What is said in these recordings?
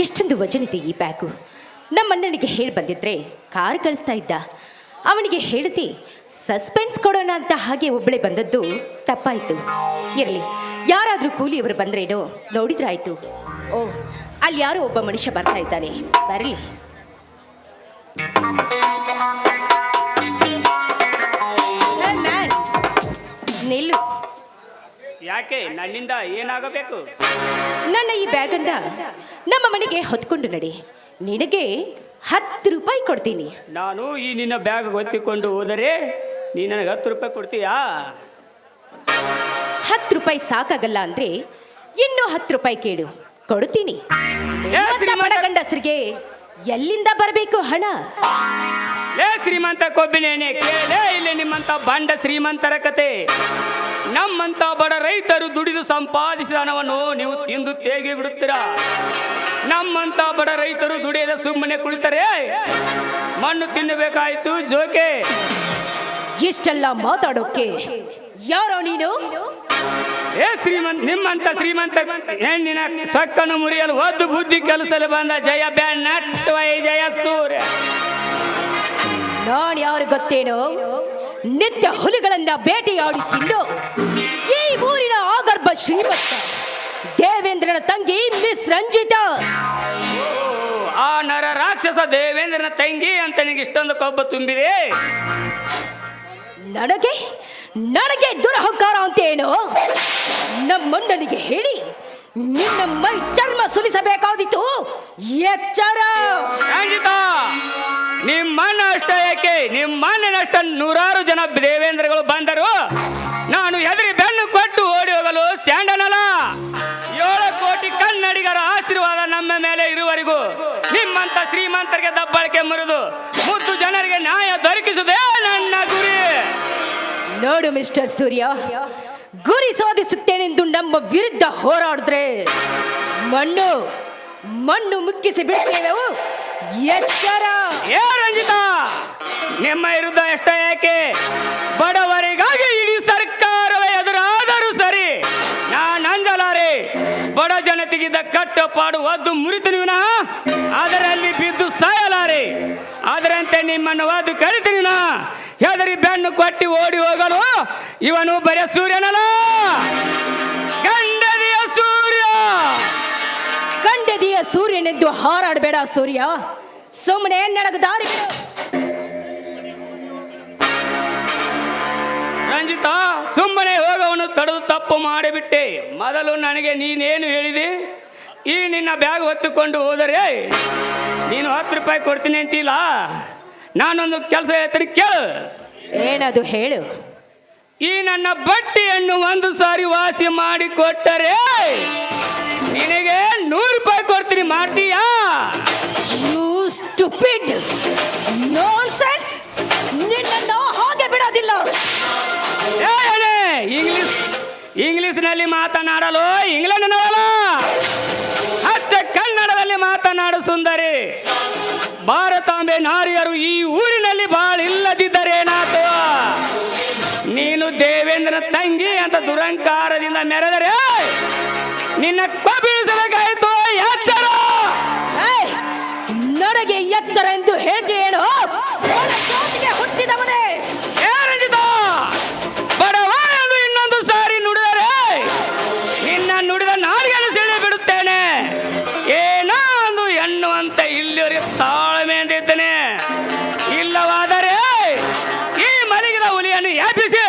ಎಷ್ಟೊಂದು ವಜನಿದೆ ಈ ಬ್ಯಾಗು. ನಮ್ಮಣ್ಣನಿಗೆ ಹೇಳಿ ಬಂದಿದ್ರೆ ಕಾರ್ ಕಳಿಸ್ತಾ ಇದ್ದ. ಅವನಿಗೆ ಹೇಳ್ತಿ ಸಸ್ಪೆನ್ಸ್ ಕೊಡೋಣ ಅಂತ ಹಾಗೆ ಒಬ್ಬಳೆ ಬಂದದ್ದು ತಪ್ಪಾಯಿತು. ಇರಲಿ, ಯಾರಾದರೂ ಕೂಲಿಯವರು ಬಂದ್ರೇನೋ ನೋಡಿದ್ರಾಯ್ತು. ಓ, ಅಲ್ಲಿ ಯಾರೋ ಒಬ್ಬ ಮನುಷ್ಯ ಬರ್ತಾ ಇದ್ದಾನೆ, ಬರಲಿ. ನಿಲ್ಲು. ಯಾಕೆ? ನನ್ನಿಂದ ಏನಾಗಬೇಕು? ನನ್ನ ಈ ಬ್ಯಾಗನ್ನ ನಮ್ಮ ಮನೆಗೆ ಹೊತ್ಕೊಂಡು ನಡಿ. ನಿನಗೆ 10 ರೂಪಾಯಿ ಕೊಡ್ತೀನಿ. ನಾನು ಈ ನಿನ್ನ ಬ್ಯಾಗ್ ಒತ್ತಿಕೊಂಡು ಹೋದರೆ ನೀ ನನಗೆ 10 ರೂಪಾಯಿ ಕೊಡ್ತೀಯಾ? 10 ರೂಪಾಯಿ ಸಾಕಾಗಲ್ಲ ಅಂದ್ರೆ ಇನ್ನೂ 10 ರೂಪಾಯಿ ಕೇಳು, ಕೊಡ್ತೀನಿ. ಗಂಡಸರಿಗೆ ಎಲ್ಲಿಂದ ಬರಬೇಕು ಹಣ? ಲೇ ಶ್ರೀಮಂತ ಕೊಬ್ಬಿನೇನೆ, ಕೇಳೇ ಇಲ್ಲಿ ನಿಮ್ಮಂತ ಬಂಡ ಶ್ರೀಮಂತರ ಕತೆ. ನಮ್ಮಂತ ಬಡ ರೈತರು ದುಡಿದು ಸಂಪಾದಿಸಿದ ಹಣವನ್ನು ನೀವು ತಿಂದು ತೇಗಿ ಬಿಡುತ್ತೀರಾ. ನಮ್ಮಂತ ಬಡ ರೈತರು ದುಡಿಯದ ಸುಮ್ಮನೆ ಕುಳಿತರೆ ಮಣ್ಣು ತಿನ್ನಬೇಕಾಯ್ತು. ಜೋಕೆ ಇಷ್ಟೆಲ್ಲ ಮಾತಾಡೋಕೆ ಯಾರೋ ನೀನು? ನಿಮ್ಮಂತ ಶ್ರೀಮಂತ ಹೆಣ್ಣಿನ ಸೊಕ್ಕನ್ನು ಮುರಿಯಲು ಒದ್ದು ಬುದ್ಧಿ ಕೆಲಸಲು ಬಂದ ಜಯ ಬ್ಯಾನ್ ಜಯ ಸೂರ್ಯ. ನಾನು ಯಾರು ಗೊತ್ತೇನೋ? ನಿತ್ಯ ಹುಲಿಗಳನ್ನ ಬೇಟೆಯಾಡಿ ತಿಂದು ಈ ಊರಿನ ಆಗರ್ಭ ಶ್ರೀಮಂತ ದೇವೇಂದ್ರನ ತಂಗಿ ಮಿಸ್ ರಂಜಿತಾ. ಆ ನರ ರಾಕ್ಷಸ ದೇವೇಂದ್ರನ ತಂಗಿ ಅಂತ ನಿನಗೆ ಇಷ್ಟೊಂದು ಕೊಬ್ಬು ತುಂಬಿದೆ. ನನಗೆ ದುರಹಂಕಾರ ಅಂತೇನು? ನಮ್ಮಣ್ಣನಿಗೆ ಹೇಳಿ ನಿನ್ನ ಮೈ ಚರ್ಮ ಸುಲಿಸಬೇಕಾದಿತ್ತು. ಎಚ್ಚರ. ನಿಮ್ಮಣ್ಣ ಅಷ್ಟೇ ಯಾಕೆ? ನಿಮ್ಮಣ್ಣನಷ್ಟ 100 ಜನ ದೇವೇಂದ್ರಗಳು ಬಂದರು. ನಾನು ಎದುರಿ ಬೆನ್ನು ಕೊಟ್ಟು ಓಡಿ ಹೋಗಲು ಸ್ಯಾಂಡನಲ್ಲ. 7 ಕೋಟಿ ಕನ್ನಡಿಗರ ಆಶೀರ್ವಾದ ನಮ್ಮ ಮೇಲೆ ಇರುವವರೆಗೂ ನಿಮ್ಮಂತ ಶ್ರೀಮಂತರಿಗೆ ದಬ್ಬಾಳಿಕೆ ಮುರಿದು ಮುದ್ದು ಜನರಿಗೆ ನ್ಯಾಯ ದೊರಕಿಸುವುದೇ ನನ್ನ ಗುರಿ. ನೋಡು ಮಿಸ್ಟರ್ ಸೂರ್ಯ, ಗುರಿ ಸಾಧಿಸುತ್ತೇನೆಂದು ನಮ್ಮ ವಿರುದ್ಧ ಹೋರಾಡಿದ್ರೆ ಮಣ್ಣು ಮುಕ್ಕಿಸಿ ಬಿಡ್ತೇವೆ. ಎಚ್ಚರ. ರಂಜಿತಾ, ನಿಮ್ಮ ವಿರುದ್ಧ ಎಷ್ಟ ಯಾಕೆ? ಬಡವರಿಗಾಗಿ ಇಡೀ ಸರ್ಕಾರವೇ ಎದುರಾದರೂ ಸರಿ, ನಾನು ಅಂಜಲಾರೆ. ಬಡ ಜನತೆಗಿದ್ದ ಕಟ್ಟಪಾಡು ಒದ್ದು ಮುರಿತೀನಿ ವಿನಃ ಅದರಲ್ಲಿ ಬಿದ್ದು ಸಾಯಲಾರೆ. ಅದರಂತೆ ನಿಮ್ಮನ್ನು ಒದ್ದು ಕರಿತೀನಿ ನಾ. ಹೆದರಿ ಬೆನ್ನು ಕೊಟ್ಟಿ ಓಡಿ ಹೋಗಲು ಇವನು ಬರೀ ಸೂರ್ಯನಲ್ಲ, ಗಂಡದಿಯ ಸೂರ್ಯನೆಂದು ಹಾರಾಡಬೇಡ ಸೂರ್ಯ. ಸುಮ್ಮನೆ ನನಗೆ ದಾರಿ ಬಿಡು. ರಂಜಿತಾ, ಸುಮ್ಮನೆ ಹೋಗವನು ತಡೆದು ತಪ್ಪು ಮಾಡಿಬಿಟ್ಟೆ. ಮೊದಲು ನನಗೆ ನೀನೇನು ಹೇಳಿದೆ? ಈ ನಿನ್ನ ಬ್ಯಾಗ್ ಹೊತ್ತುಕೊಂಡು ಹೋದರೆ ನೀನು 10 ರೂಪಾಯಿ ಕೊಡ್ತೀನಿ ಅಂತಿಲ್ಲ. ನಾನೊಂದು ಕೆಲಸ ಹೇಳ್ತೀನಿ, ಕೇಳು. ಏನದು ಹೇಳು. ಈ ನನ್ನ ಬಟ್ಟೆಯನ್ನು 1 ಸಾರಿ ವಾಸಿ ಮಾಡಿ ಕೊಟ್ಟರೆ ನಿನಗೆ 100 ರೂಪಾಯಿ ಕೊಡ್ತೀನಿ. ಮಾಡ್ತೀಯಾ? You stupid nonsense. ನಿನ್ನನ್ನು ಹಾಗೆ ಬಿಡೋದಿಲ್ಲ. ಇಂಗ್ಲಿಷ್ನಲ್ಲಿ ಮಾತನಾಡಲು ಇಂಗ್ಲೆಂಡ್ನವಲ್ಲ, ಅಚ್ಚ ಕನ್ನಡದಲ್ಲಿ ಮಾತನಾಡು ಸುಂದರಿ. ಭಾರತಾಂಬೆ ನಾರಿಯರು ಈ ಊರಿನಲ್ಲಿ ಬಾಳಿಲ್ಲದಿದ್ದರೇನಾತು? ನೀನು ದೇವೇಂದ್ರನ ತಂಗಿ ಅಂತ ದುರಂಕಾರದಿಂದ ಮೆರೆದರೆ ನಿನ್ನ ಕೊಬ್ಬಿಳಿಸಬೇಕಾಯಿತು. ಎಚ್ಚರ. ನನಗೆ ಎಚ್ಚರ ಎಂದು ಹೇಳ್ತೀಯೇನು? ಹುಟ್ಟಿದವನೇ ಬಡವ ಎಂದು ಇನ್ನೊಂದು ಸಾರಿ ನುಡಿದರೆ ನಿನ್ನ ನುಡಿದ ನಾಡಿಗೆಯನ್ನು ಸೆಳೆ ಬಿಡುತ್ತೇನೆ. ಏನೋ ಒಂದು ಎನ್ನುವಂತೆ ಇಲ್ಲಿವರೆಗೆ ತಾಳ್ಮೆಯಿಂದಿದ್ದೇನೆ. ಇಲ್ಲವಾದರೆ ಈ ಮಲಗಿದ ಹುಲಿಯನ್ನು ಎಬ್ಬಿಸಿ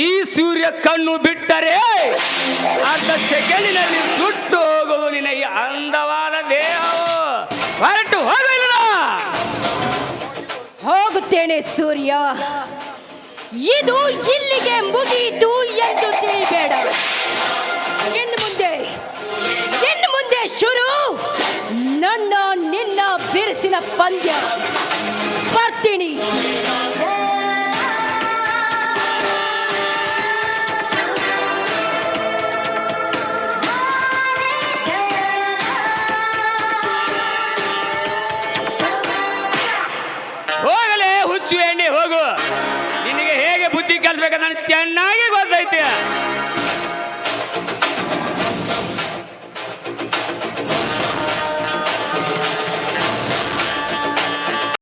ಈ ಸೂರ್ಯ ಕಣ್ಣು ಬಿಟ್ಟರೆ ಅರ್ಧ ಸೆಕೆಂಡಿನಲ್ಲಿ ಸುಟ್ಟು ಹೋಗುವುದು ನಿನ್ನ ಈ ಅಂದವಾದ ದೇಹವು. ಹೊರಟು ಹೋಗಲಿಲ್ಲ. ಹೋಗುತ್ತೇನೆ ಸೂರ್ಯ. ಇದು ಇಲ್ಲಿಗೆ ಮುಗಿಯಿತು ಎಂದು ತಿಳಿಬೇಡ. ಇನ್ನು ಮುಂದೆ ಶುರು ನಿನ್ನ ಬಿರುಸಿನ ಪಂದ್ಯ. ಬರ್ತೀನಿ. ಹೋಗಲೇ ಹುಚ್ಚು ಎಣ್ಣೆ ಹೋಗು. ನಿನಗೆ ಹೇಗೆ ಬುದ್ಧಿ ಕಲಿಸ್ಬೇಕಂತ ನನಗೆ ಚೆನ್ನಾಗಿ ಗೊತ್ತೈತೆ.